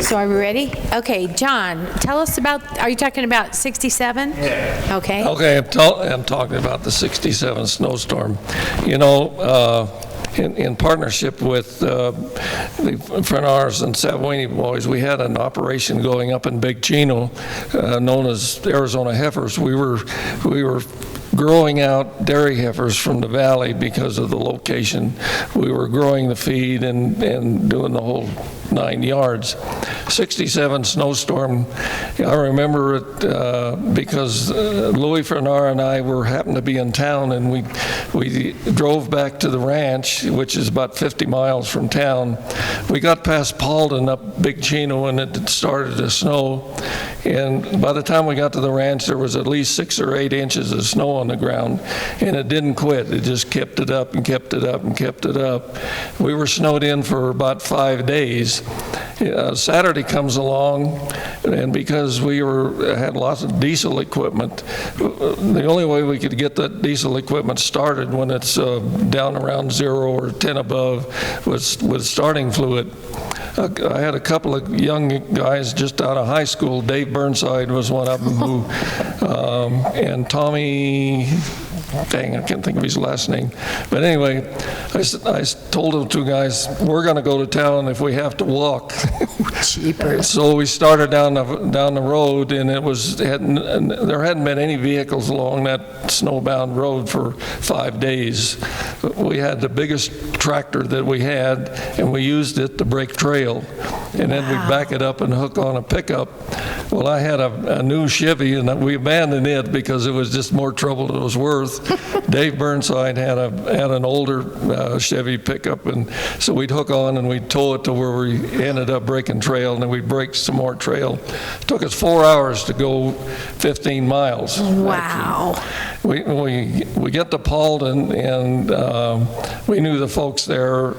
So are we ready? Okay, John, tell us about, are you talking about 67? Yeah. Okay. Okay, I'm talking about the 67 snowstorm. You know, in partnership with the Frenars and Savoini boys, we had an operation going up in Big Chino known as Arizona Heifers. We were growing out dairy heifers from the valley because of the location. We were growing the feed and doing the whole 9 yards. 67 snowstorm, I remember it because Louis Frenar and I happened to be in town, and we drove back to the ranch, which is about 50 miles from town. We got past Paulden up Big Chino, and it started to snow. And by the time we got to the ranch, there was at least 6 or 8 inches of snow on the ground, and it didn't quit. It just kept it up and kept it up and kept it up. We were snowed in for about 5 days. Saturday comes along, and because we had lots of diesel equipment, the only way we could get that diesel equipment started when it's down around 0 or 10 above was with starting fluid. I had a couple of young guys just out of high school. Dave Burnside was one of them, and Tommy, dang, I can't think of his last name. But anyway, I told the 2 guys, we're going to go to town if we have to walk. Cheapers. So we started down the road, and there hadn't been any vehicles along that snowbound road for 5 days. We had the biggest tractor that we had, and we used it to break trail. And then we'd back it up and hook on a pickup. Well, I had a new Chevy, and we abandoned it because it was just more trouble than it was worth. Dave Burnside had an older Chevy pickup, and so we'd hook on and we'd tow it to where we ended up breaking trail, and then we'd break some more trail. It took us 4 hours to go 15 miles. Wow. We get to Paulden, and we knew the folks there.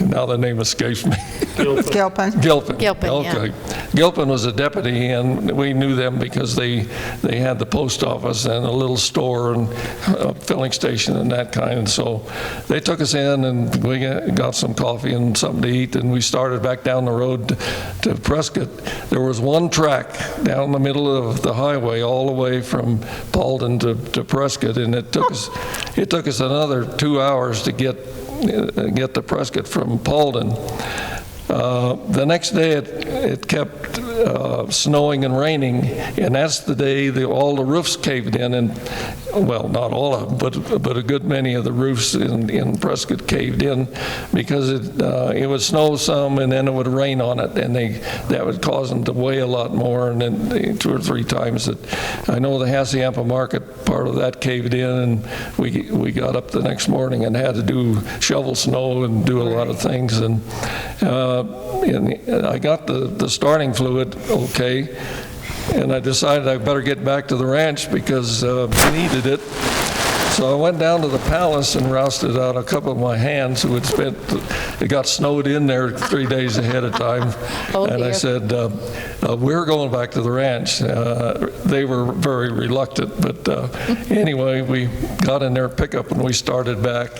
Now the name escapes me. Gilpin. Gilpin. Okay. Yeah. Gilpin was a deputy, and we knew them because they had the post office and a little store and a filling station and that kind. And so they took us in, and we got some coffee and something to eat, and we started back down the road to Prescott. There was one track down the middle of the highway all the way from Paulden to Prescott, and it took us another 2 hours to get to Prescott from Paulden. The next day it kept snowing and raining, and that's the day all the roofs caved in, and well, not all of them, but a good many of the roofs in Prescott caved in because it would snow some and then it would rain on it, and that would cause them to weigh a lot more. And then 2 or 3 times I know the Hassayampa Market, part of that caved in, and we got up the next morning and had to shovel snow and do a lot of things, and I got the starting fluid okay, and I decided I better get back to the ranch because we needed it. So I went down to the palace and rousted out a couple of my hands who had it got snowed in there 3 days ahead of time. Oh, and dear. I said, we're going back to the ranch. They were very reluctant, but anyway, we got in their pickup and we started back.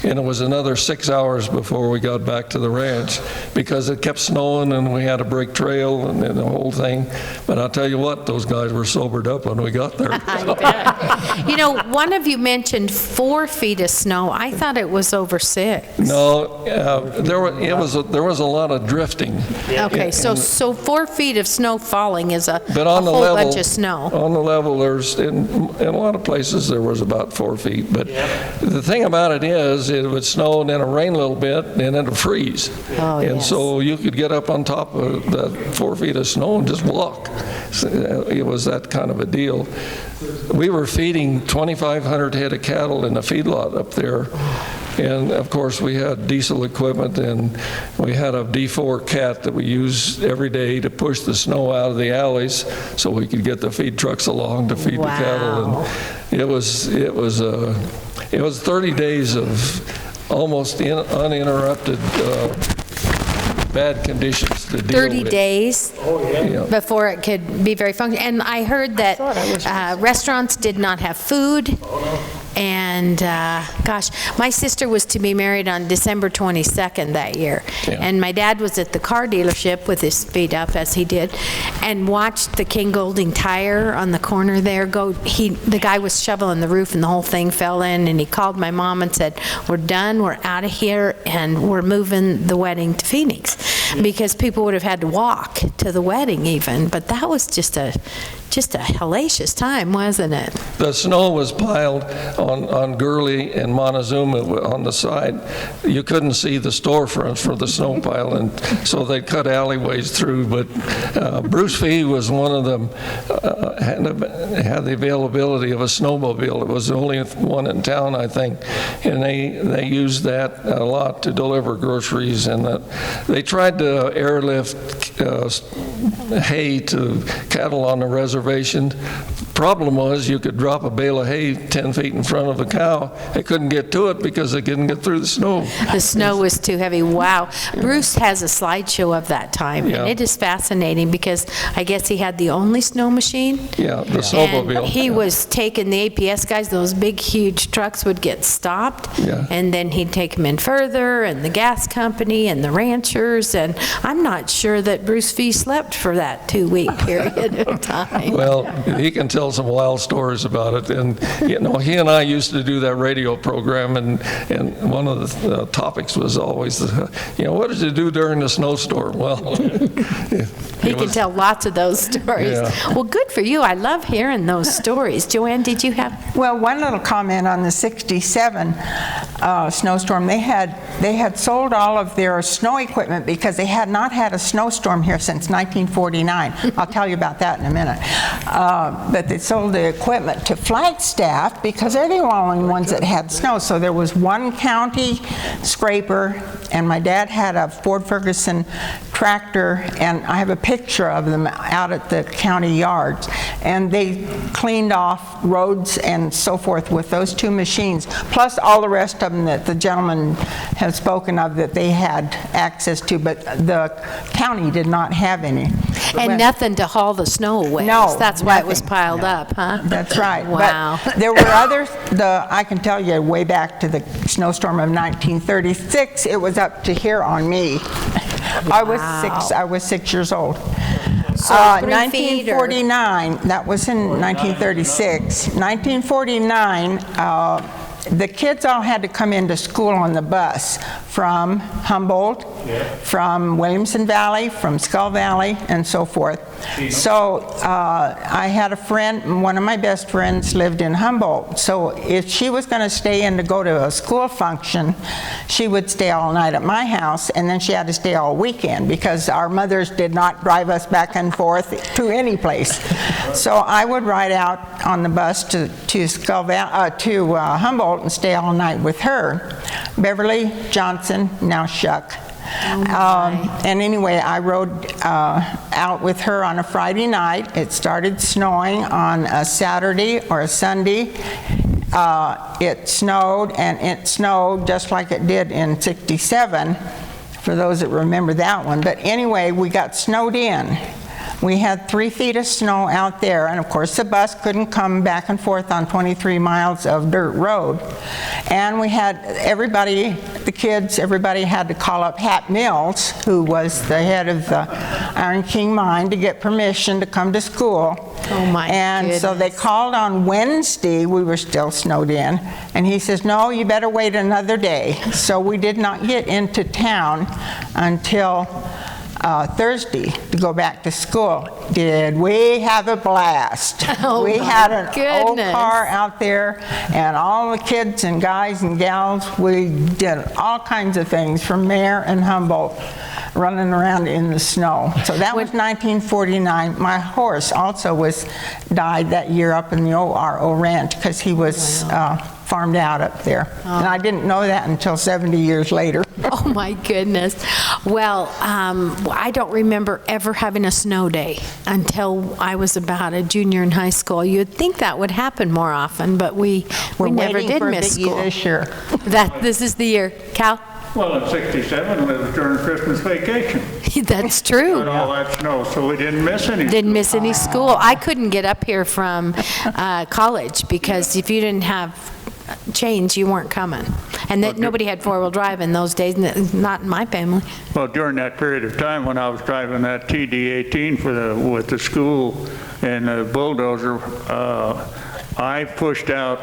And it was another 6 hours before we got back to the ranch because it kept snowing and we had to break trail and the whole thing. But I'll tell you what, those guys were sobered up when we got there. I bet. You know, one of you mentioned 4 feet of snow. I thought it was over 6. No, there was a lot of drifting. Okay, so 4 feet of snow falling is a whole bunch of snow. On the level, there's in a lot of places there was about 4 feet. But the thing about it is, it would snow and then it'd rain a little bit and then it'd freeze. Oh, and yes. so you could get up on top of that 4 feet of snow and just walk. So it was that kind of a deal. we were feeding 2,500 head of cattle in a feedlot up there. And of course, we had diesel equipment, and we had a D4 cat that we used every day to push the snow out of the alleys so we could get the feed trucks along to feed the cattle. And it was 30 days of almost uninterrupted bad conditions to deal 30 with. days Yeah. before it could be very functional. And I heard that restaurants did not have food. And gosh, my sister was to be married on December 22nd that year. Yeah. And my dad was at the car dealership with his feet up, as he did, and watched the King Golding tire on the corner there go. The guy was shoveling the roof and the whole thing fell in, and he called my mom and said, "We're done, we're out of here, and we're moving the wedding to Phoenix." Because people would have had to walk to the wedding even, but that was just a hellacious time, wasn't it? The snow was piled on Gurley and Montezuma on the side. You couldn't see the storefronts for the snow pile, and so they cut alleyways through. But Bruce Fee was one of them, had the availability of a snowmobile. It was the only one in town, I think, and they used that a lot to deliver groceries. And they tried to airlift hay to cattle on the reservation. Problem was, you could drop a bale of hay 10 feet in front of a cow. They couldn't get to it because they couldn't get through the snow. The snow was too heavy. Wow. Bruce has a slideshow of that time, Yeah. and it is fascinating because I guess he had the only snow machine. Yeah, the And snowmobile. he Yeah. was taking the APS guys, those big, huge trucks would get stopped, Yeah. and then he'd take them in further, and the gas company and the ranchers, and I'm not sure that Bruce Fee slept for that 2-week period of time. Well, he can tell some wild stories about it. And, you know, he and I used to do that radio program, and one of the topics was always, what did you do during the snowstorm? Well, He can tell lots of those stories. Yeah. Well, good for you. I love hearing those stories. Joanne, did you have? Well, one little comment on the 67 snowstorm. They had sold all of their snow equipment because they had not had a snowstorm here since 1949. I'll tell you about that in a minute. But they sold the equipment to Flagstaff because they're the only ones that had snow. So there was one county scraper, and my dad had a Ford Ferguson tractor, and I have a picture of them out at the county yards. And they cleaned off roads and so forth with those two machines, plus all the rest of them that the gentleman has spoken of that they had access to, but the county did not have any. And nothing to haul the snow away. No, That's why it was nothing. piled up, huh? That's right. Wow. But there were others, I can tell you way back to the snowstorm of 1936, it was up to here on me. I was 6 years old. So 3 feet or- 1949, that was in 1936. 1949, the kids all had to come into school on the bus from Humboldt, from Williamson Valley, from Skull Valley, and so forth. So I had a friend, one of my best friends lived in Humboldt. So if she was going to stay in to go to a school function, she would stay all night at my house, and then she had to stay all weekend because our mothers did not drive us back and forth to any place. So I would ride out on the bus to Humboldt and stay all night with her. Beverly Johnson, now Shuck. And anyway, I rode out with her on a Friday night. It started snowing on a Saturday or a Sunday. It snowed, and it snowed just like it did in '67, for those that remember that one. But anyway, we got snowed in. We had 3 feet of snow out there, and of course the bus couldn't come back and forth on 23 miles of dirt road. And we had everybody, the kids, everybody had to call up Hap Mills, who was the head of the Iron King mine, to get permission to come to school. Oh my And so they goodness. called on Wednesday, we were still snowed in, and he says, no, you better wait another day. So we did not get into town until Thursday to go back to school. Did we have a blast? Oh We my had an old goodness. car out there, and all the kids and guys and gals, we did all kinds of things from there and Humboldt. running around in the snow. So that was 1949. My horse also died that year up in the ORO ranch because he was farmed out up there. And I didn't know that until 70 years later. Oh my goodness. Well, I don't remember ever having a snow day until I was about a junior in high school. You'd think that would happen more often, but we never did miss school. This year. This is the year. Cal? Well, in '67, it was during Christmas vacation. That's true. Got all that snow, so we didn't miss any. Didn't miss any school. I couldn't get up here from college because if you didn't have chains, you weren't coming. And that nobody had four-wheel drive in those days, not in my family. Well, during that period of time when I was driving that TD-18 with the school and the bulldozer, I pushed out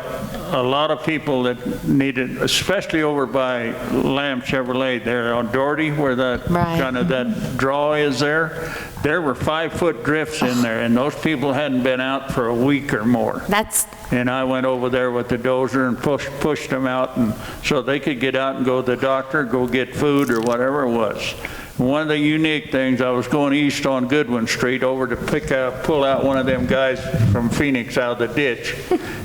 a lot of people that needed, especially over by Lamb Chevrolet there on Doherty, where that kind of that draw is there. There were 5-foot drifts in there, and those people hadn't been out for a week or more. And I went over there with the dozer and pushed them out, and so they could get out and go to the doctor, go get food or whatever it was. One of the unique things, I was going east on Goodwin Street over to pull out one of them guys from Phoenix out of the ditch.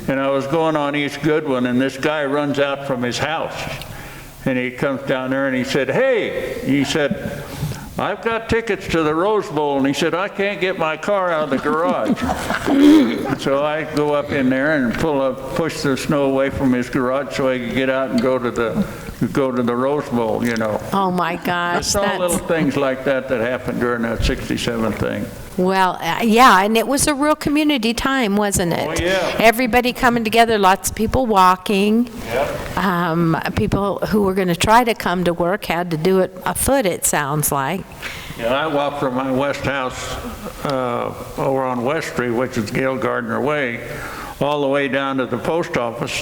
And I was going on East Goodwin, and this guy runs out from his house. And he comes down there and he said, "Hey," he said, "I've got tickets to the Rose Bowl." And he said, "I can't get my car out of the garage." So I go up in there and push the snow away from his garage so he could get out and go to the Rose Bowl, you know. Oh my gosh. Just all little things like that happened during that '67 thing. Well, yeah, and it was a real community time, wasn't it? Oh, yeah. Everybody coming together, lots of people walking. Yep. People who were going to try to come to work had to do it afoot, it sounds like. Yeah, I walked from my west house over on West Street, which is Gail Gardner Way, all the way down to the post office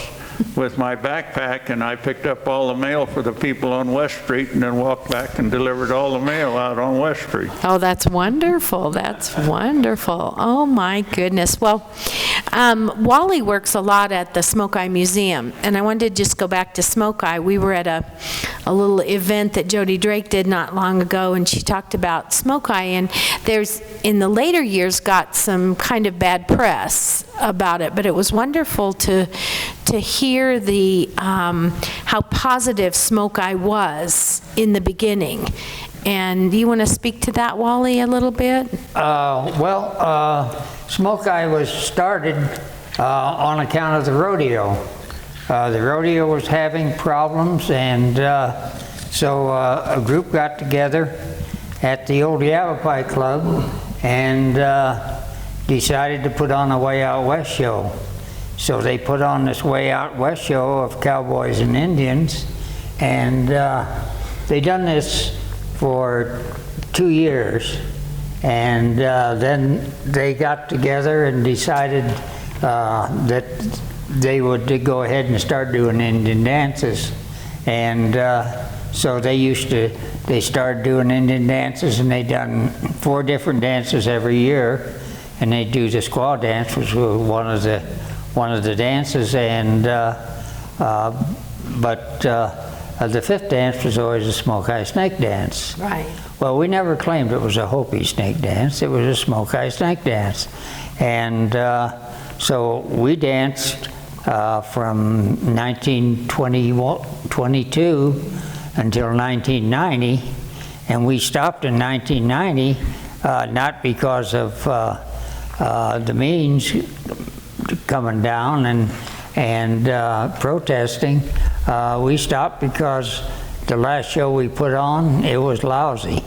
with my backpack, and I picked up all the mail for the people on West Street and then walked back and delivered all the mail out on West Street. Oh, that's wonderful. That's wonderful. Oh, my goodness. Well, Wally works a lot at the Smoke Eye Museum, and I wanted to just go back to Smoke Eye. We were at a little event that Jody Drake did not long ago, and she talked about Smoke Eye, and there's, in the later years, got some kind of bad press about it, but it was wonderful to hear the how positive Smoke Eye was in the beginning. And do you want to speak to that, Wally, a little bit? Smoke Eye was started on account of the rodeo. The rodeo was having problems, and so a group got together at the old Yavapai Club and decided to put on a Way Out West show. So they put on this Way Out West show of cowboys and Indians, and they done this for 2 years, and then they got together and decided that they would go ahead and start doing Indian dances. And so they started doing Indian dances, and they done 4 different dances every year, and they do the squaw dance, which was one of the dances, and but the 5th dance was always a Smoke Eye Snake dance. Right. Well, we never claimed it was a Hopi snake dance. It was a Smoke Eye Snake dance, and so we danced from 1922 until 1990, and we stopped in 1990, not because of the means coming down and protesting. We stopped because the last show we put on, it was lousy.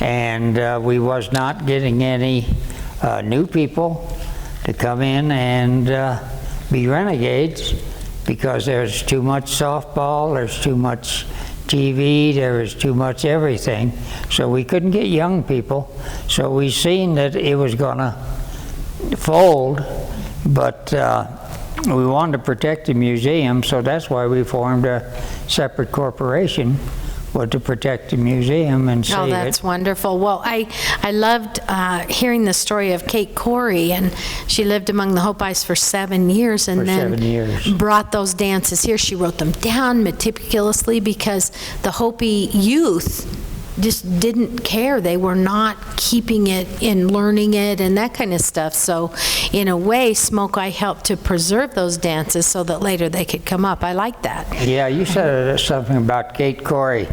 And we was not getting any new people to come in and be renegades, because there's too much softball, there's too much TV, there was too much everything. So we couldn't get young people. So we seen that it was gonna fold, but we wanted to protect the museum, so that's why we formed a separate corporation, was to protect the museum and save it. Oh, that's wonderful. Well, I loved hearing the story of Kate Corey, and she lived among the Hopis for 7 years, and brought those dances here. She wrote them down meticulously because the Hopi youth just didn't care. They were not keeping it and learning it and that kind of stuff. So in a way, Smoke Eye helped to preserve those dances so that later they could come up. I like that. Yeah, you said something about Kate Corey.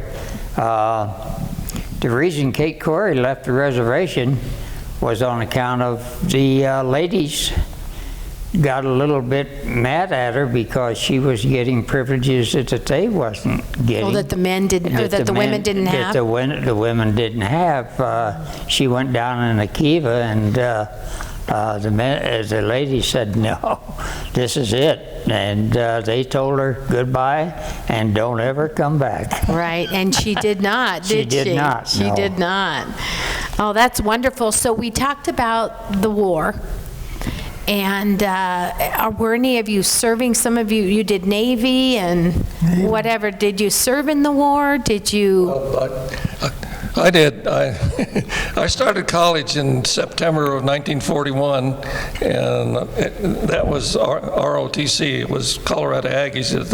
The reason Kate Corey left the reservation was on account of the ladies got a little bit mad at her because she was getting privileges that they wasn't getting. Well, that the men didn't, or that the women didn't have? That the women didn't have. She went down in a kiva, and the lady said, no, this is it. And they told her goodbye and don't ever come back. Right, and she did not, did she? She did not, She no. did not. Oh, that's wonderful. So we talked about the war. And were any of you serving? Some of you did Navy and whatever. Did you serve in the war? Did you? I did. I started college in September of 1941, and that was ROTC. It was Colorado Aggies at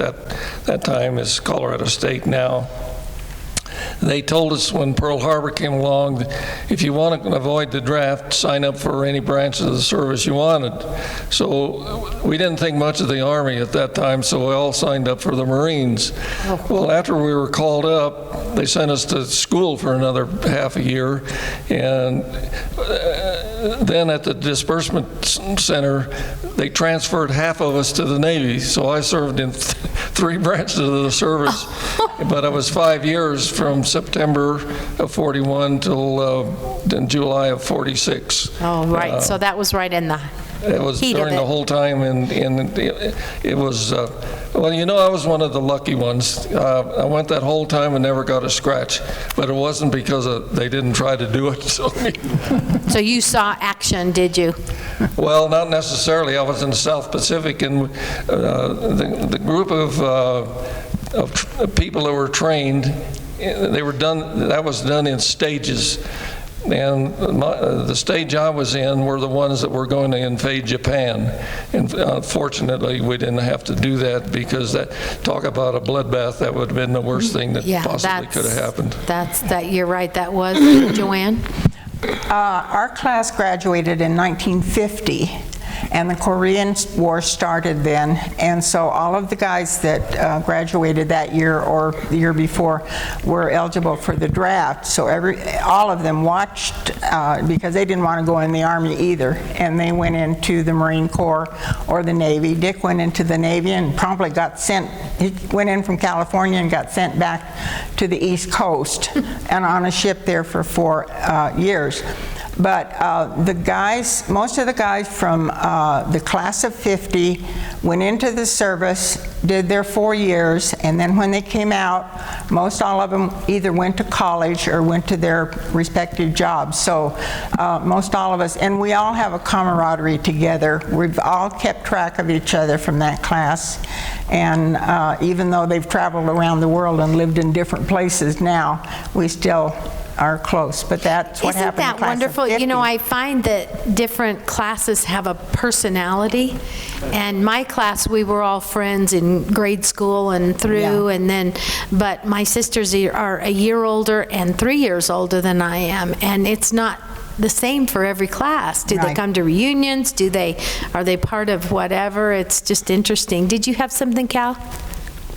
that time. It's Colorado State now. They told us when Pearl Harbor came along, that if you want to avoid the draft, sign up for any branch of the service you wanted. So we didn't think much of the Army at that time, so we all signed up for the Marines. Oh. Well, after we were called up, they sent us to school for another half a year, and then at the disbursement center, they transferred half of us to the Navy. So I served in 3 branches of the service, but it was 5 years from September of 41 till in July of 46. Oh, right. So that was right in the It was heat during of the it. whole time, and it was, well, you know, I was one of the lucky ones. I went that whole time and never got a scratch, but it wasn't because they didn't try to do it. So you saw action, did you? Well, not necessarily. I was in the South Pacific, and the group of people that were trained, that was done in stages. And the stage I was in were the ones that were going to invade Japan. And unfortunately, we didn't have to do that, because talk about a bloodbath, that would have been the worst thing that possibly could have happened. You're right, that was. Joanne? Our class graduated in 1950, and the Korean War started then, and so all of the guys that graduated that year or the year before were eligible for the draft. So all of them watched, because they didn't want to go in the Army either, and they went into the Marine Corps or the Navy. Dick went into the Navy and promptly got sent. He went in from California and got sent back to the East Coast and on a ship there for 4 years. But most of the guys from the class of 50 went into the service, did their 4 years, and then when they came out, most all of them either went to college or went to their respective jobs. So most all of us, and we all have a camaraderie together. We've all kept track of each other from that class, and even though they've traveled around the world and lived in different places now, we still are close. But that's what happened. Isn't that wonderful? You know, I find that different classes have a personality, and my class, we were all friends in grade school and through, and then, but my sisters are a year older and 3 years older than I am, and it's not the same for every class. Do they come to reunions? Are they part of whatever? It's just interesting. Did you have something, Cal?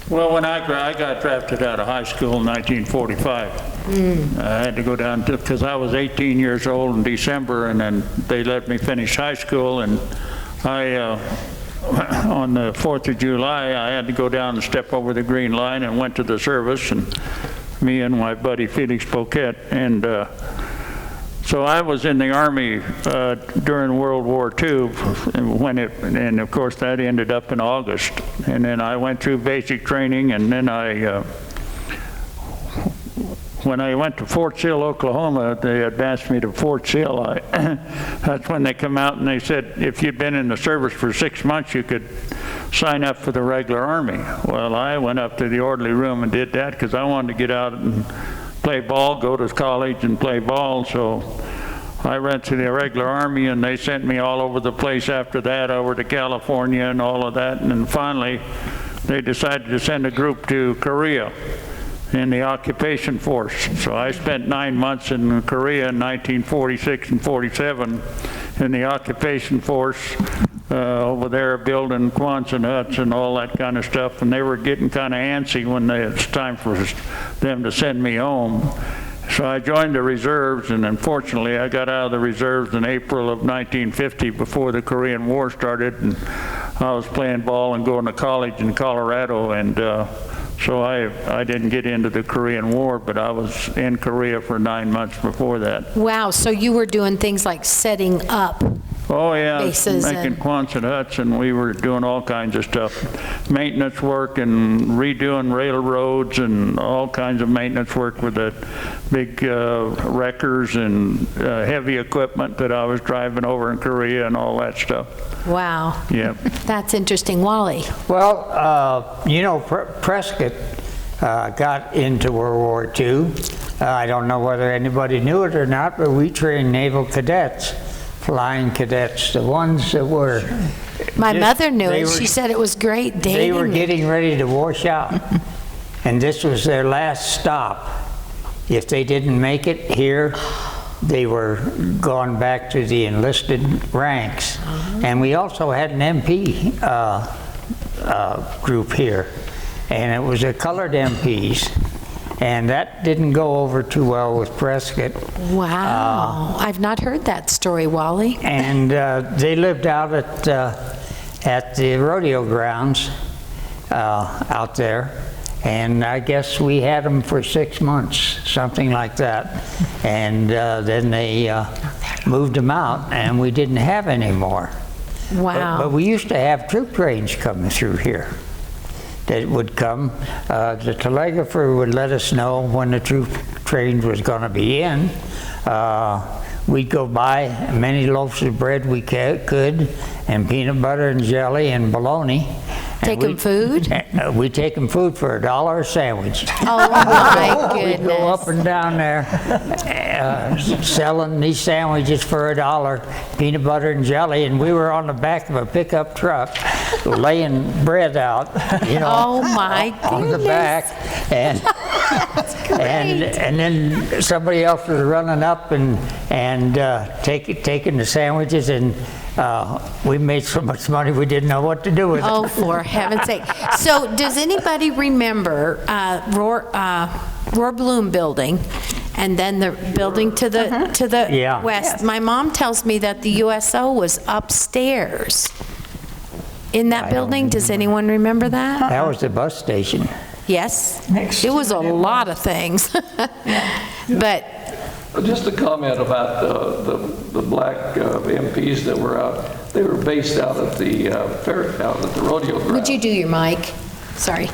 Well, when I got drafted out of high school in 1945, I had to go down to, because I was 18 years old in December, and then they let me finish high school, and on the 4th of July, I had to go down and step over the green line and went to the service, and me and my buddy Felix Boquet, and so I was in the Army during World War II, and of course that ended up in August. And then I went through basic training, and then when I went to Fort Sill, Oklahoma, they advanced me to Fort Sill. That's when they come out and they said, if you'd been in the service for 6 months, you could sign up for the regular Army. Well, I went up to the orderly room and did that because I wanted to get out and play ball, go to college and play ball. So I went to the regular Army, and they sent me all over the place after that, over to California and all of that. And then finally, they decided to send a group to Korea. in the occupation force. So I spent 9 months in Korea in 1946 and 47 in the occupation force over there building Quonset huts and all that kind of stuff, and they were getting kind of antsy when it's time for them to send me home. So I joined the reserves, and unfortunately I got out of the reserves in April of 1950 before the Korean War started, and I was playing ball and going to college in Colorado, and so I didn't get into the Korean War, but I was in Korea for 9 months before that. Wow, so you were doing things like setting up Oh yeah, bases making and- Quonset huts, and we were doing all kinds of stuff. Maintenance work and redoing railroads and all kinds of maintenance work with the big wreckers and heavy equipment that I was driving over in Korea and all that stuff. Wow. Yeah. That's interesting. Wally? Well, you know, Prescott got into World War II. I don't know whether anybody knew it or not, but we trained naval cadets, flying cadets, the ones that were... My mother knew they it. were- She said it was great dating. They were me. getting ready to wash out, and this was their last stop. If they didn't make it here, they were going back to the enlisted ranks. And we also had an MP group here, and it was a colored MPs. And that didn't go over too well with Prescott. Wow. I've not heard that story, Wally. And they lived out at the rodeo grounds out there. And I guess we had them for 6 months, something like that. And then they moved them out, and we didn't have any more. Wow. But we used to have troop trains coming through here that would come. The telegrapher would let us know when the troop train was going to be in. We'd go buy many loaves of bread we could, and peanut butter and jelly and bologna. Take them food? We'd take them food for $1 a sandwich. Oh, my We'd go goodness. up and down there selling these sandwiches for $1, peanut butter and jelly, and we were on the back of a pickup truck laying bread out, you know, Oh, my on the goodness. back, and then somebody else was running up and taking the sandwiches, and we made so much money we didn't know what to do with it. Oh, for heaven's sake. So does anybody remember Roar Bloom building and then the building to the Yeah. west? My mom tells me that the USO was upstairs in that building. Does anyone remember that? That was the bus station. Yes? It was a lot of things. But Just a comment about the black MPs that were out. They were based out at the out at the rodeo ground. would you do your mic? Sorry.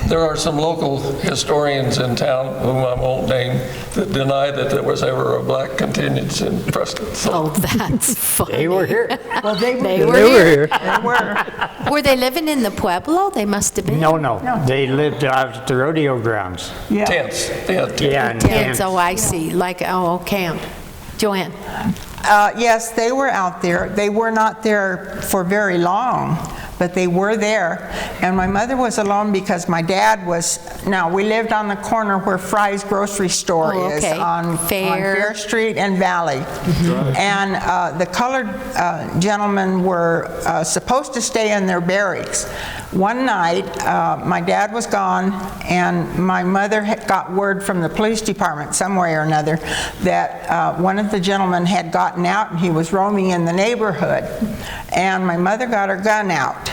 There are some local historians in town, whom I won't name, that deny that there was ever a black contingent in Prescott. So Oh, that's funny. They were here. Well, they They were. were here. They were. Were they living in the Pueblo? They must have been. No, they lived out at the rodeo grounds. Yeah. tents. They had tents. Yeah, and Tents, oh, I see. Like, camp. Joanne? Yes, they were out there. They were not there for very long, but they were there. And my mother was alone because my dad was, now we lived on the corner where Fry's grocery store Oh, is okay. on Fair Street and Valley. And the colored gentlemen were supposed to stay in their barracks. One night, my dad was gone, and my mother had got word from the police department some way or another that one of the gentlemen had gotten out and he was roaming in the neighborhood. And my mother got her gun out.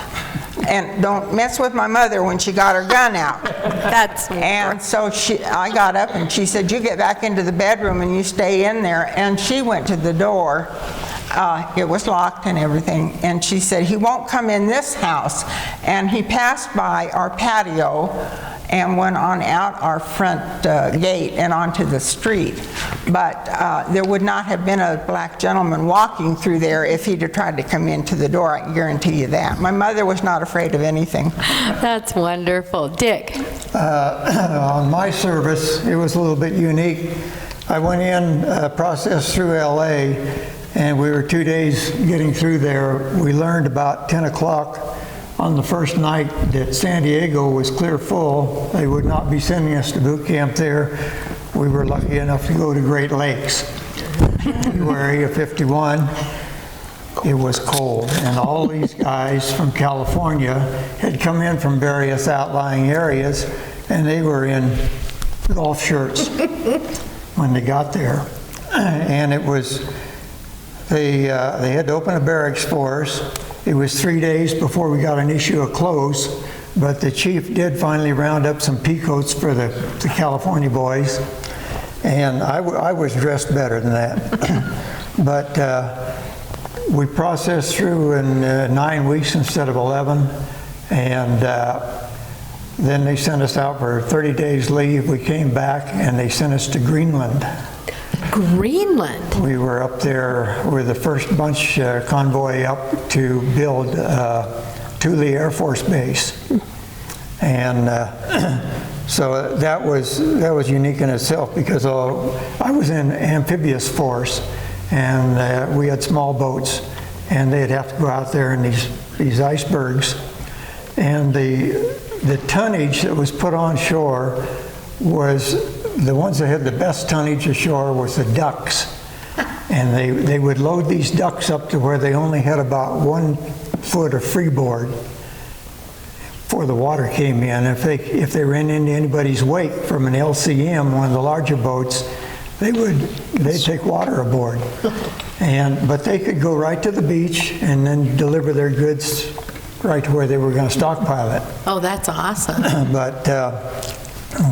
And don't mess with my mother when she got her gun out. That's And so I got up and she said, "You get back into the bedroom and you stay in there." And she went to the door. It was locked and everything. And she said, "He won't come in this house." And he passed by our patio and went on out our front gate and onto the street. But there would not have been a black gentleman walking through there if he'd have tried to come into the door, I can guarantee you that. My mother was not afraid of anything. That's wonderful. Dick? On my service, it was a little bit unique. I went in, processed through LA, and we were 2 days getting through there. We learned about 10 o'clock on the first night that San Diego was clear full, they would not be sending us to boot camp there. We were lucky enough to go to Great Lakes. February of '51, it was cold, and all these guys from California had come in from various outlying areas, and they were in golf shirts when they got there. And it was, they had to open a barracks for us. It was 3 days before we got an issue of clothes, but the chief did finally round up some peacoats for the California boys, and I was dressed better than that. But we processed through in 9 weeks instead of 11, and then they sent us out for 30 days leave. We came back and they sent us to Greenland. Greenland? We were up there with the first bunch convoy up to build Thule Air Force Base. And so that was unique in itself, because I was in amphibious force, and we had small boats, and they'd have to go out there in these icebergs. And the tonnage that was put on shore was, the ones that had the best tonnage ashore was the ducks. And they would load these ducks up to where they only had about 1 foot of freeboard before the water came in. If they ran into anybody's wake from an LCM, one of the larger boats, they'd take water aboard. But they could go right to the beach and then deliver their goods right to where they were going to stockpile it. Oh, that's awesome. But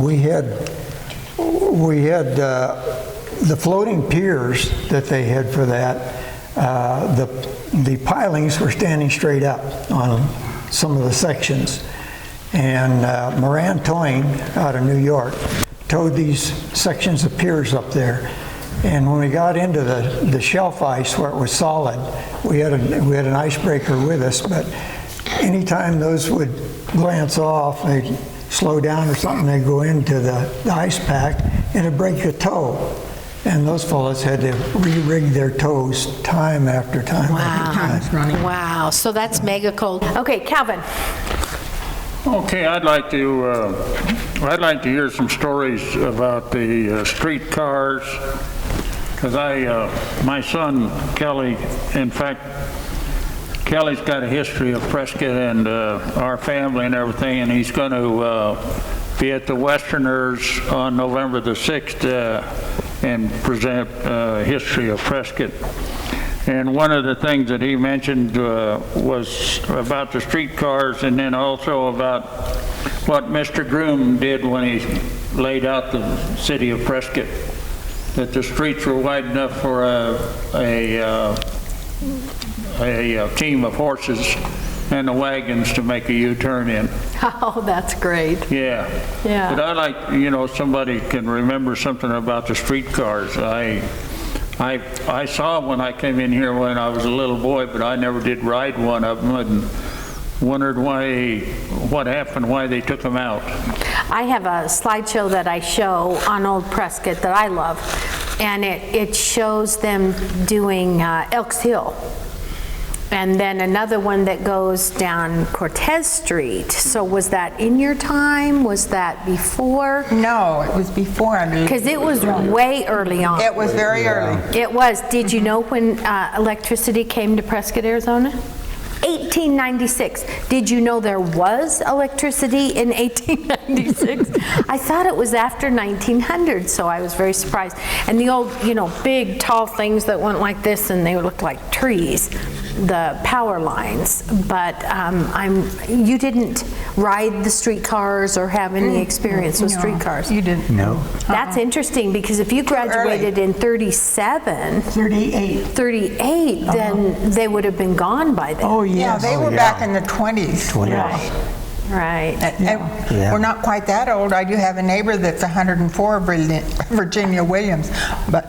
we had the floating piers that they had for that. The pilings were standing straight up on some of the sections, and Moran Towing out of New York towed these sections of piers up there. And when we got into the shelf ice where it was solid, we had an icebreaker with us, but anytime those would glance off, they'd slow down or something, they'd go into the ice pack and it'd break a toe. And those fellows had to re-rig their toes time after time after time. Wow, so that's mega cold. Okay, Calvin. Okay, I'd like to hear some stories about the streetcars, because my son Kelly, in fact, Kelly's got a history of Prescott and our family and everything, and he's going to be at the Westerners on November the 6th and present history of Prescott. And one of the things that he mentioned was about the streetcars, and then also about what Mr. Groom did when he laid out the city of Prescott, that the streets were wide enough for a team of horses and the wagons to make a U-turn in. Oh, that's great. Yeah. Yeah. But I like, somebody can remember something about the streetcars. I saw when I came in here when I was a little boy, but I never did ride one of them, and wondered what happened, why they took them out. I have a slideshow that I show on Old Prescott that I love, and it shows them doing Elks Hill. And then another one that goes down Cortez Street. So was that in your time? Was that before? No, it was before, I mean. Because it was way early on. It was very early. It was. Did you know when electricity came to Prescott, Arizona? 1896. Did you know there was electricity in 1896? I thought it was after 1900, so I was very surprised. And the old, big, tall things that went like this, and they looked like trees, the power lines. But you didn't ride the streetcars or have any experience with streetcars? You didn't? No. That's interesting, because if you graduated in 37, 38, then they would have been gone by then. Oh, Yeah, yes. they were back in the 20s. Right. And we're not quite that old. I do have a neighbor that's 104, Virginia Williams, but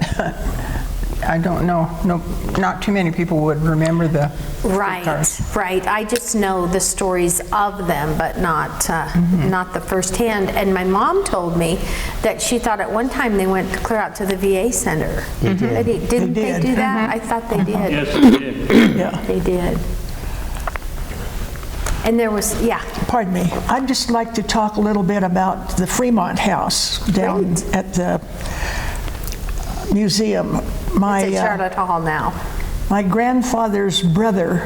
I don't know. No, not too many people would remember the cars. Right. I just know the stories of them, but not the firsthand. And my mom told me that she thought at one time they went clear out to the VA center. They did. Didn't they do that? I thought they did. Yes, they did. Yeah. They did. And there was, yeah. Pardon me. I'd just like to talk a little bit about the Fremont House down at the museum. It's at Charlotte Hall now. My grandfather's brother,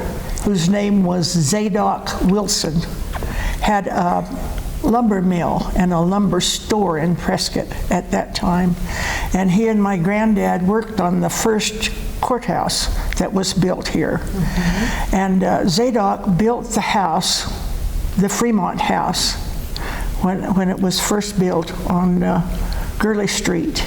whose name was Zadok Wilson, had a lumber mill and a lumber store in Prescott at that time. And he and my granddad worked on the first courthouse that was built here. And Zadok built the house, the Fremont House, when it was first built on Gurley Street.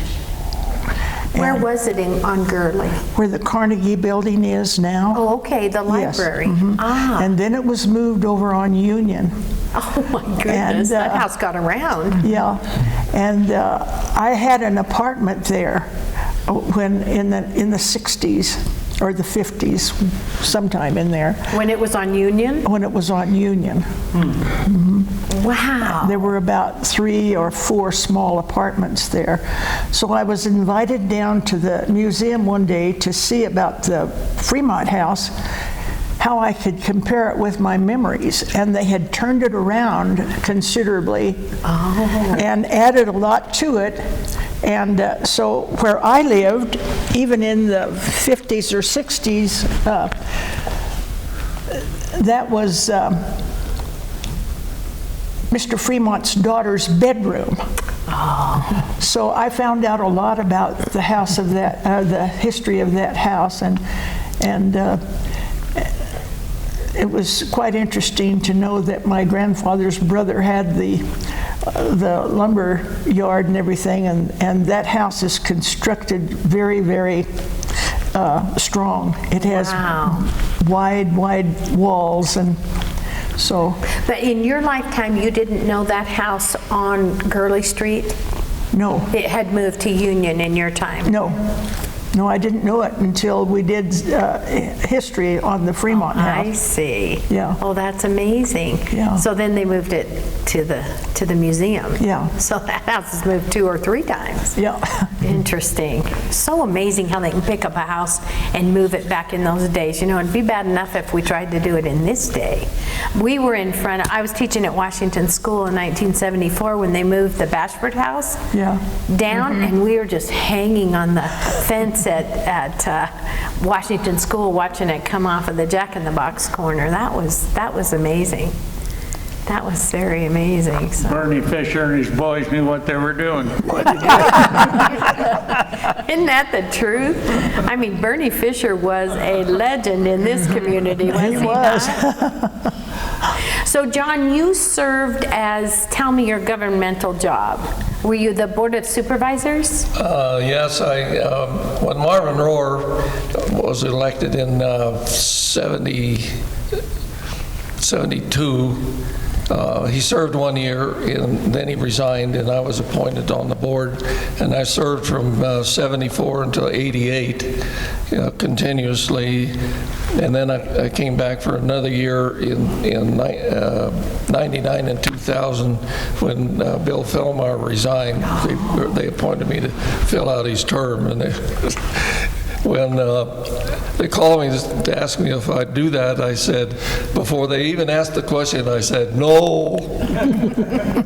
Where was it on Gurley? Where the Carnegie Building is now. Oh, okay, the library. Yes. Ah. And then it was moved over on Union. Oh my goodness, that house got around. Yeah, and I had an apartment there when in the 60s or the 50s, sometime in there. When it was on Union? When it was on Union. Wow. There were about 3 or 4 small apartments there. So I was invited down to the museum one day to see about the Fremont House, how I could compare it with my memories. And they had turned it around considerably and added a lot to it. And so where I lived, even in the 50s or 60s, that was Mr. Fremont's daughter's bedroom. So I found out a lot about the house of that, the history of that house, and it was quite interesting to know that my grandfather's brother had the lumber yard and everything, and that house is constructed very, very strong. It has wide walls, and so. But in your lifetime, you didn't know that house on Gurley Street? No. It had moved to Union in your time? No. No, I didn't know it until we did history on the Fremont House. I see. Yeah. Oh, that's amazing. Yeah. So then they moved it to the museum. Yeah. So that house has moved 2 or 3 times. Yeah. Interesting. So amazing how they can pick up a house and move it back in those days. You know, it'd be bad enough if we tried to do it in this day. We were in front of, I was teaching at Washington School in 1974 when they moved the Bashford House down, and we were just hanging on the fence at Washington School watching it come off of the Jack-in-the-Box corner. That was amazing. That was very amazing. So. Bernie Fisher and his boys knew what they were doing. Isn't that the truth? I mean, Bernie Fisher was a legend in this community, wasn't he? He was. So, John, you served as, tell me your governmental job. Were you the Board of Supervisors? Yes, when Marvin Rohr was elected in 72, he served 1 year, and then he resigned, and I was appointed on the board, and I served from 74 until 88 continuously, and then I came back for another year in 99 and 2000 when Bill Fellmar resigned. They appointed me to fill out his term, and when they called me to ask me if I'd do that, I said, before they even asked the question, I said, no.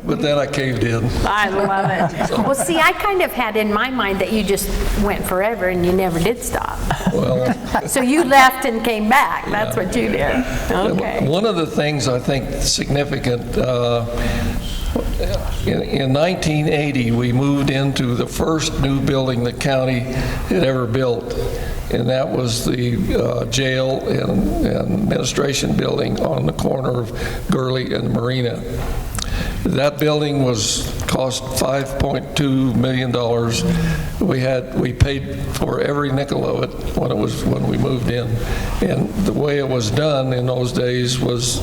But then I caved in. I love it. Well, see, I kind of had in my mind that you just went forever and you never did stop. Well, so you left and came back. That's what you did. Okay. One of the things I think significant, in 1980, we moved into the first new building the county had ever built, and that was the jail and administration building on the corner of Gurley and Marina. That building cost $5.2 million. We paid for every nickel of it when we moved in, and the way it was done in those days was.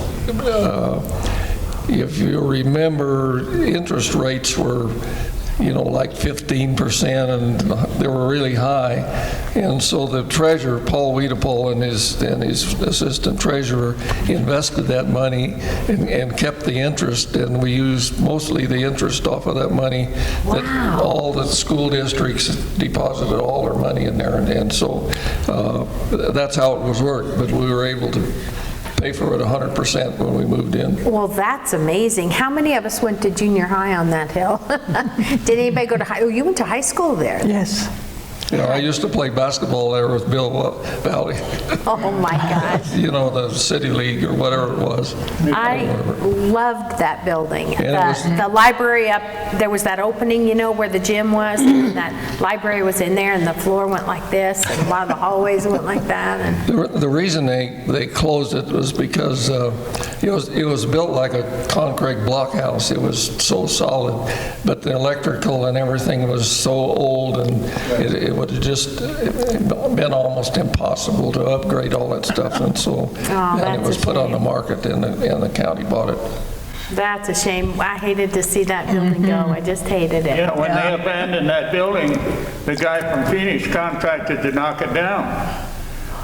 If you remember, interest rates were, like 15%, and they were really high. And so the treasurer, Paul Wiedepol, and his assistant treasurer invested that money and kept the interest, and we used mostly the interest off of that money. Wow. That all the school districts deposited all their money in there, and so that's how it was worked. But we were able to pay for it 100% when we moved in. Well, that's amazing. How many of us went to junior high on that hill? Did anybody go to high? Oh, you went to high school there? Yes. You know, I used to play basketball there with Bill Valley. Oh my gosh. You know, the city league or whatever it was. I loved that building. And The library up, there was that opening, you know, where the gym was, and that library was in there, and the floor went like this, and a lot of the hallways went like that. And The reason they closed it was because it was built like a concrete blockhouse. It was so solid, but the electrical and everything was so old, and it would have just been almost impossible to upgrade all that stuff, and so then it was put on the market, and the county bought it. That's a shame. I hated to see that building go. I just hated it. Yeah, when they abandoned that building, the guy from Phoenix contracted to knock it down.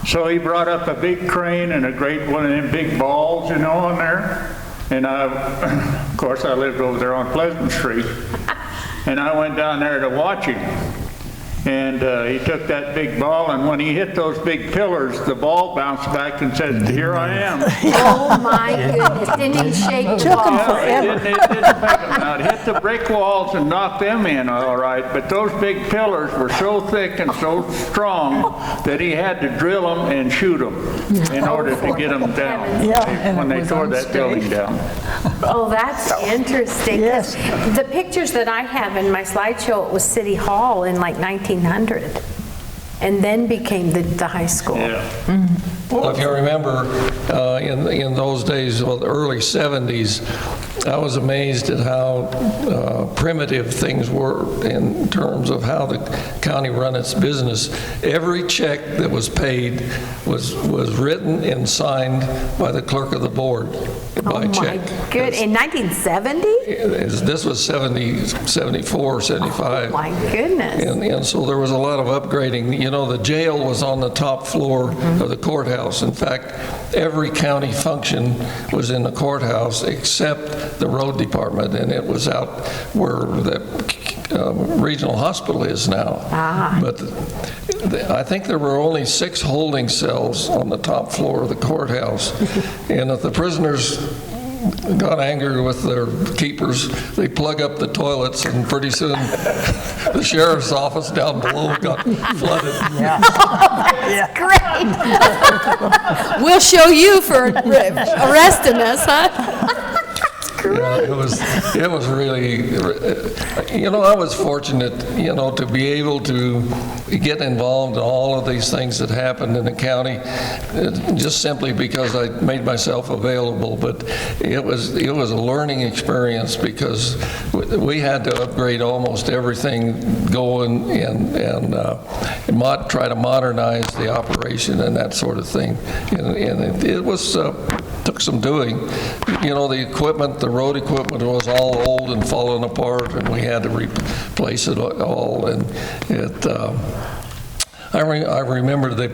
So he brought up a big crane and a great one of them big balls, you know, on there. And of course, I lived over there on Pleasant Street. And I went down there to watch him. And he took that big ball, and when he hit those big pillars, the ball bounced back and said, "Here I am." Oh my goodness, didn't he shake the ball? It didn't take him out. It hit the brick walls and knocked them in all right, but those big pillars were so thick and so strong that he had to drill them and shoot them in order to get them down when they tore that building down. Oh, that's interesting. Yes. The pictures that I have in my slideshow, it was City Hall in like 1900, and then became the high school. Yeah. Well, if you remember, in those days, well, the early 70s, I was amazed at how primitive things were in terms of how the county run its business. Every check that was paid was written and signed by the clerk of the board by check. Oh my good. In 1970? This was 74, 75. Oh my goodness. And so there was a lot of upgrading. You know, the jail was on the top floor of the courthouse. In fact, every county function was in the courthouse except the road department, and it was out where the regional hospital is now. But I think there were only 6 holding cells on the top floor of the courthouse, and if the prisoners got angry with their keepers, they plug up the toilets, and pretty soon the sheriff's office down below got flooded. Great. We'll show you for arresting us, huh? Yeah, it was really, you know, I was fortunate, you know, to be able to get involved in all of these things that happened in the county, just simply because I made myself available. But it was a learning experience because we had to upgrade almost everything going and try to modernize the operation and that sort of thing. And it was took some doing. You know, the equipment, the road equipment was all old and falling apart, and we had to replace it all. And I remember the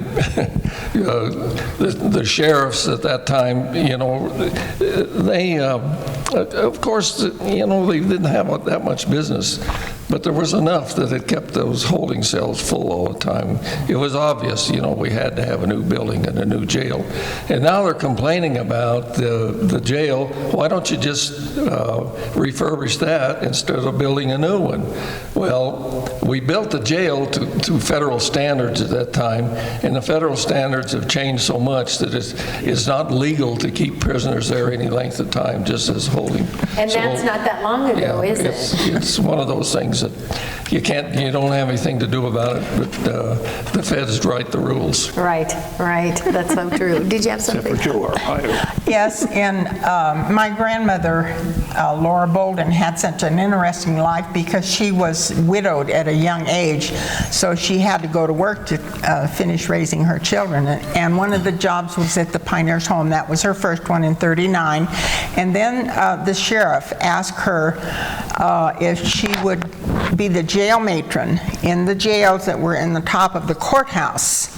sheriffs at that time. You know, they of course, you know, they didn't have that much business, but there was enough that it kept those holding cells full all the time. It was obvious, you know, we had to have a new building and a new jail. And now they're complaining about the jail. Why don't you just refurbish that instead of building a new one? Well, we built the jail to federal standards at that time, and the federal standards have changed so much that it's not legal to keep prisoners there any length of time, just as holding. And that's not that long ago, is it? It's one of those things that you don't have anything to do about it, but the feds write the rules. Right. That's so true. Did you have something? Yes, and my grandmother, Laura Bolden, had such an interesting life because she was widowed at a young age, so she had to go to work to finish raising her children. And one of the jobs was at the Pioneers Home. That was her first one in '39. And then the sheriff asked her if she would be the jail matron in the jails that were in the top of the courthouse.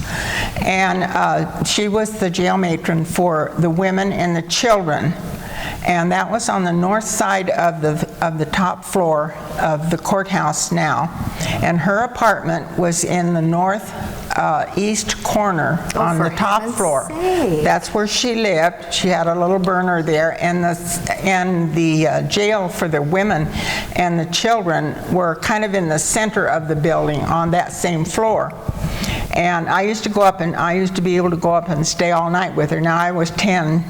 And she was the jail matron for the women and the children. And that was on the north side of the top floor of the courthouse now. And her apartment was in the north east corner on the top floor. That's where she lived. She had a little burner there, and the jail for the women and the children were kind of in the center of the building on that same floor. And I used to be able to go up and stay all night with her. Now I was 10,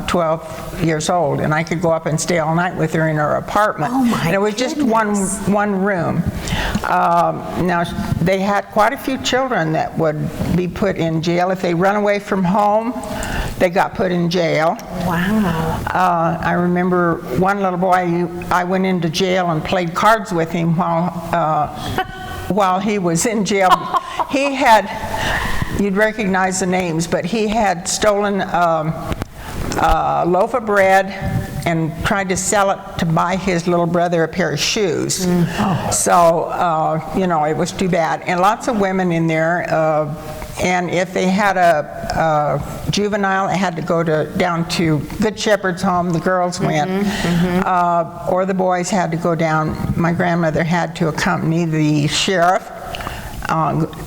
12 years old, and I could go up and stay all night with her in her apartment. Oh my and it was just one room. Now they had quite a few children that would be put in jail. If they run away from home, they got put in jail. Wow. I remember one little boy, I went into jail and played cards with him while he was in jail. He had, you'd recognize the names, but he had stolen a loaf of bread and tried to sell it to buy his little brother a pair of shoes. So, you know, it was too bad. And lots of women in there, and if they had a juvenile, they had to go down to Good Shepherd's home, the girls went, or the boys had to go down. My grandmother had to accompany the sheriff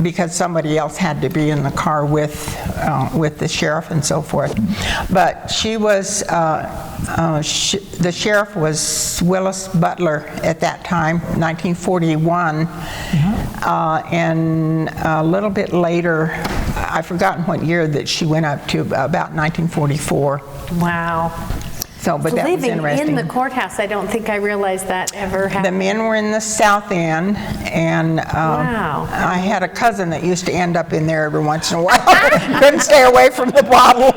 because somebody else had to be in the car with the sheriff and so forth. But she was, the sheriff was Willis Butler at that time, 1941. And a little bit later, I've forgotten what year that she went up to, about 1944. Wow. So, but that was Living interesting. in the courthouse, I don't think I realized that ever happened. The men were in the south end, and Wow. I had a cousin that used to end up in there every once in a while. Couldn't stay away from the bottle.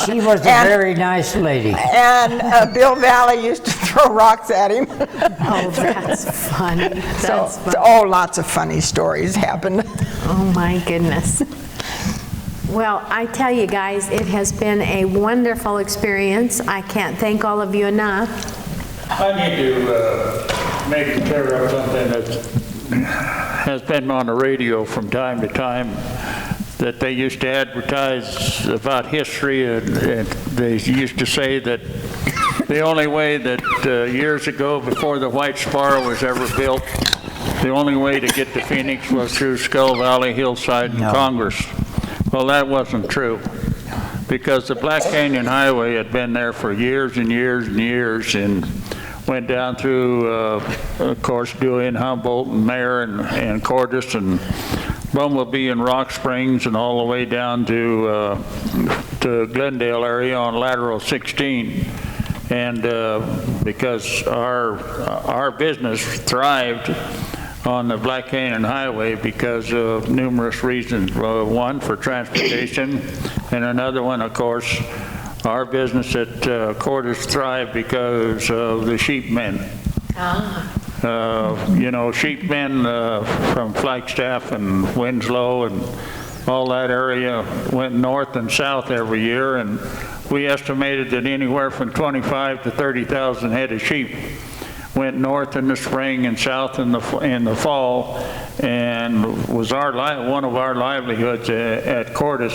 She was a very nice lady. And Bill Valley used to throw rocks at him. Oh, that's funny. That's funny. Oh, lots of funny stories happened. Oh, my goodness. Well, I tell you guys, it has been a wonderful experience. I can't thank all of you enough. I need to maybe clear up something that has been on the radio from time to time, that they used to advertise about history, and they used to say that the only way that years ago, before the White Spar was ever built, the only way to get to Phoenix was through Skull Valley, Hillside, and Congress. Well, that wasn't true, because the Black Canyon Highway had been there for years and years and years, and went down through, of course, Dewey and Humboldt and Mare and Cordis and Bumblebee and Rock Springs, and all the way down to Glendale area on Lateral 16. And because our business thrived on the Black Canyon Highway because of numerous reasons. One, for transportation, and another one, of course, our business at Cordis thrived because of the sheep men. You know, sheep men from Flagstaff and Winslow and all that area went north and south every year, and we estimated that anywhere from 25 to 30,000 head of sheep went north in the spring and south in the fall, and was one of our livelihoods at Cordis,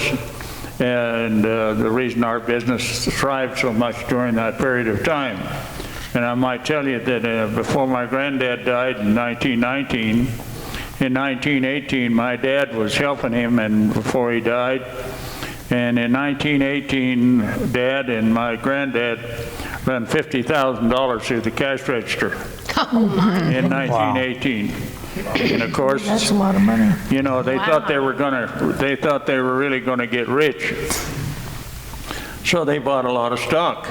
and the reason our business thrived so much during that period of time. And I might tell you that before my granddad died in 1919, in 1918 my dad was helping him, and before he died, and in 1918 Dad and my granddad ran $50,000 through the cash register in 1918. And of course, That's a lot of money. you know, they thought they were really gonna get rich. So they bought a lot of stock.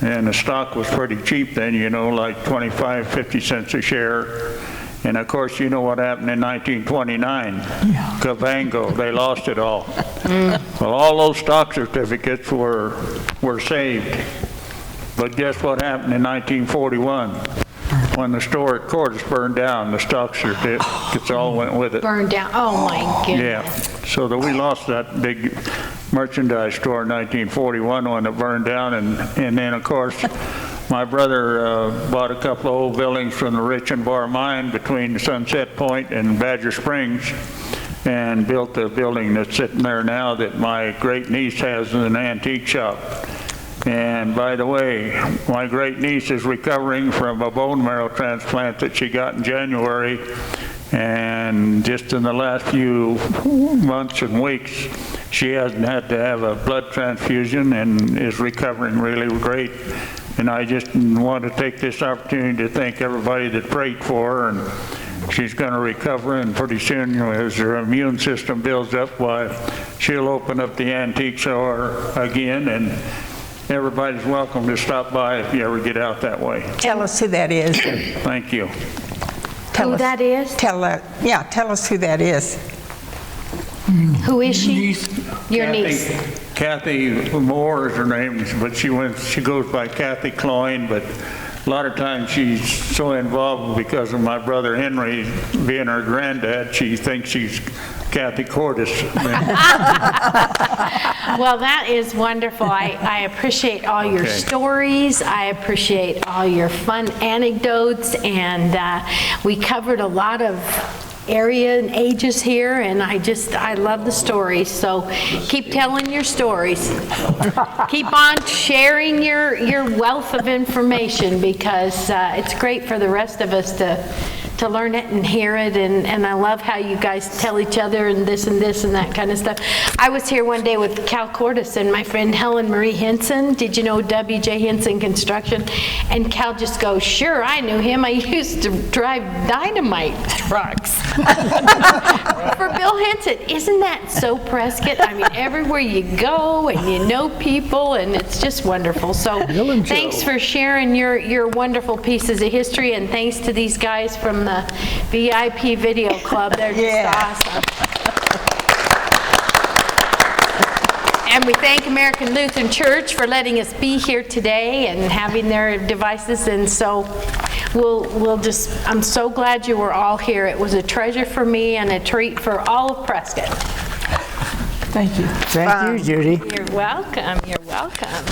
And the stock was pretty cheap then, you know, like 25, 50 cents a share. And of course, you know what happened in 1929? Cavango, they lost it all. Well, all those stock certificates were saved. But guess what happened in 1941? When the store at Cordis burned down, the stock certificates all went with it. Burned down. Oh, my goodness. Yeah, so that we lost that big merchandise store in 1941 when it burned down, and then of course my brother bought a couple of old buildings from the Rich and Bar Mine between Sunset Point and Badger Springs, and built the building that's sitting there now that my great niece has an antique shop. And by the way, my great niece is recovering from a bone marrow transplant that she got in January, And just in the last few months and weeks, she hasn't had to have a blood transfusion and is recovering really great. And I just want to take this opportunity to thank everybody that prayed for her. And she's going to recover, and pretty soon, as her immune system builds up, why, she'll open up the antique store again, and everybody's welcome to stop by if you ever get out that way. Tell us who that is. Thank you. Who that is? Tell us who that is. Who is she? Your Kathy- niece. Kathy Moore is her name, but she goes by Kathy Cloyne, but a lot of times she's so involved because of my brother Henry being her granddad, she thinks she's Kathy Cordes. Well, that is wonderful. I appreciate all your Okay. stories. I appreciate all your fun anecdotes, and we covered a lot of area and ages here, and I love the stories. So keep telling your stories. Keep on sharing your wealth of information, because it's great for the rest of us to learn it and hear it, and I love how you guys tell each other and this and that kind of stuff. I was here one day with Cal Cordes and my friend Helen Marie Henson. Did you know W.J. Henson Construction? And Cal just goes, sure, I knew him. I used to drive dynamite trucks for Bill Henson. Isn't that so, Prescott? I mean, everywhere you go and you know people, and it's just wonderful. So thanks for sharing your wonderful pieces of history, and thanks to these guys from the VIP Video Club. They're just awesome. And we thank American Lutheran Church for letting us be here today and having their devices. And so I'm so glad you were all here. It was a treasure for me and a treat for all of Prescott. Thank you. Thank you, Judy. You're welcome. You're welcome.